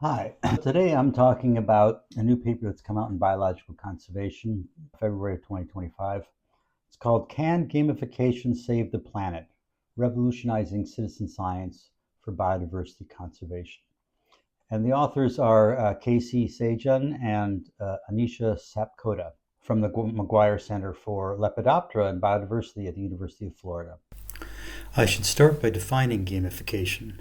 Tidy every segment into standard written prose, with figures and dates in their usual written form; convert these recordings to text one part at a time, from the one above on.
Hi, today I'm talking about a new paper that's come out in Biological Conservation, February of 2025. It's called Can Gamification Save the Planet? Revolutionizing Citizen Science for Biodiversity Conservation. And the authors are Casey Sajan and Anisha Sapkota from the McGuire Center for Lepidoptera and Biodiversity at the University of Florida. I should start by defining gamification.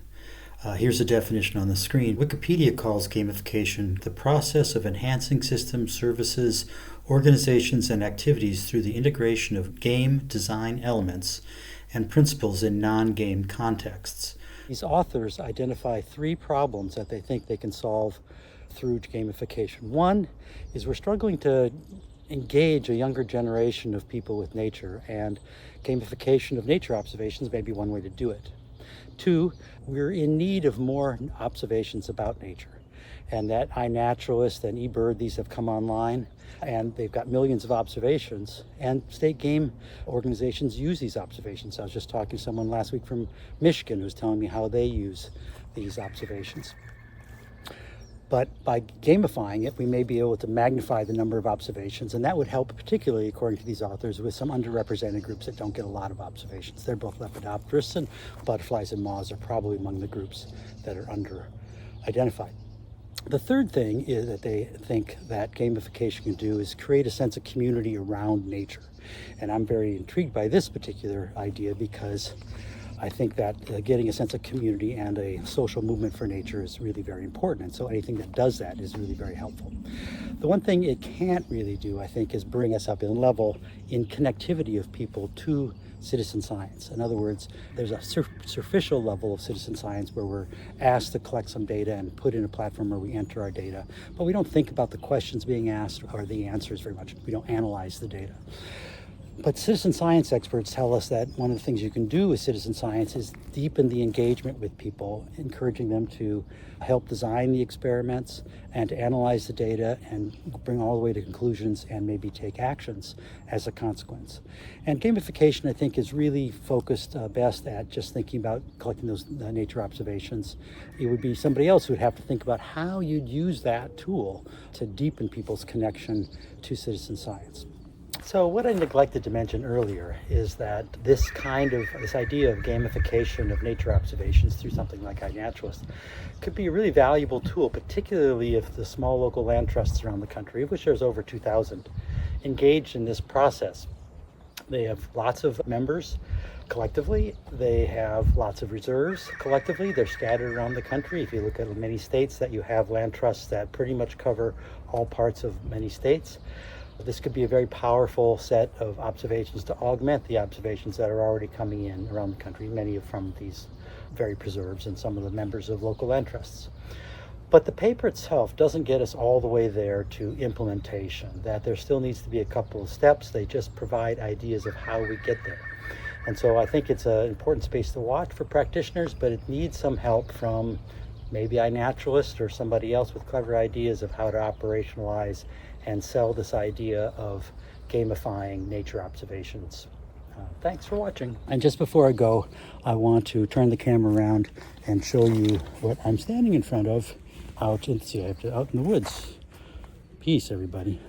Here's a definition on the screen. Wikipedia calls gamification the process of enhancing systems, services, organizations, and activities through the integration of game design elements and principles in non-game contexts. These authors identify three problems that they think they can solve through gamification. One is we're struggling to engage a younger generation of people with nature, and gamification of nature observations may be one way to do it. Two, we're in need of more observations about nature, and that iNaturalist and eBird, these have come online, and they've got millions of observations, and state game organizations use these observations. I was just talking to someone last week from Michigan who's telling me how they use these observations. But by gamifying it, we may be able to magnify the number of observations, and that would help, particularly according to these authors, with some underrepresented groups that don't get a lot of observations. They're both lepidopterists, and butterflies and moths are probably among the groups that are under-identified. The third thing is that they think that gamification can do is create a sense of community around nature. And I'm very intrigued by this particular idea because I think that getting a sense of community and a social movement for nature is really very important. And so anything that does that is really very helpful. The one thing it can't really do, I think, is bring us up in level in connectivity of people to citizen science. In other words, there's a superficial level of citizen science where we're asked to collect some data and put in a platform where we enter our data, but we don't think about the questions being asked or the answers very much. We don't analyze the data. But citizen science experts tell us that one of the things you can do with citizen science is deepen the engagement with people, encouraging them to help design the experiments and to analyze the data and bring all the way to conclusions and maybe take actions as a consequence. And gamification, I think, is really focused best at just thinking about collecting those nature observations. It would be somebody else who would have to think about how you'd use that tool to deepen people's connection to citizen science. So what I neglected to mention earlier is that this idea of gamification of nature observations through something like iNaturalist could be a really valuable tool, particularly if the small local land trusts around the country, of which there's over 2,000, engaged in this process. They have lots of members collectively. They have lots of reserves collectively. They're scattered around the country. If you look at many states that you have land trusts that pretty much cover all parts of many states. This could be a very powerful set of observations to augment the observations that are already coming in around the country, many of from these very preserves and some of the members of local land trusts. But the paper itself doesn't get us all the way there to implementation, that there still needs to be a couple of steps. They just provide ideas of how we get there. And so I think it's an important space to watch for practitioners, but it needs some help from maybe iNaturalist or somebody else with clever ideas of how to operationalize and sell this idea of gamifying nature observations. Thanks for watching. And just before I go, I want to turn the camera around and show you what I'm standing in front of out in the woods. Peace, everybody.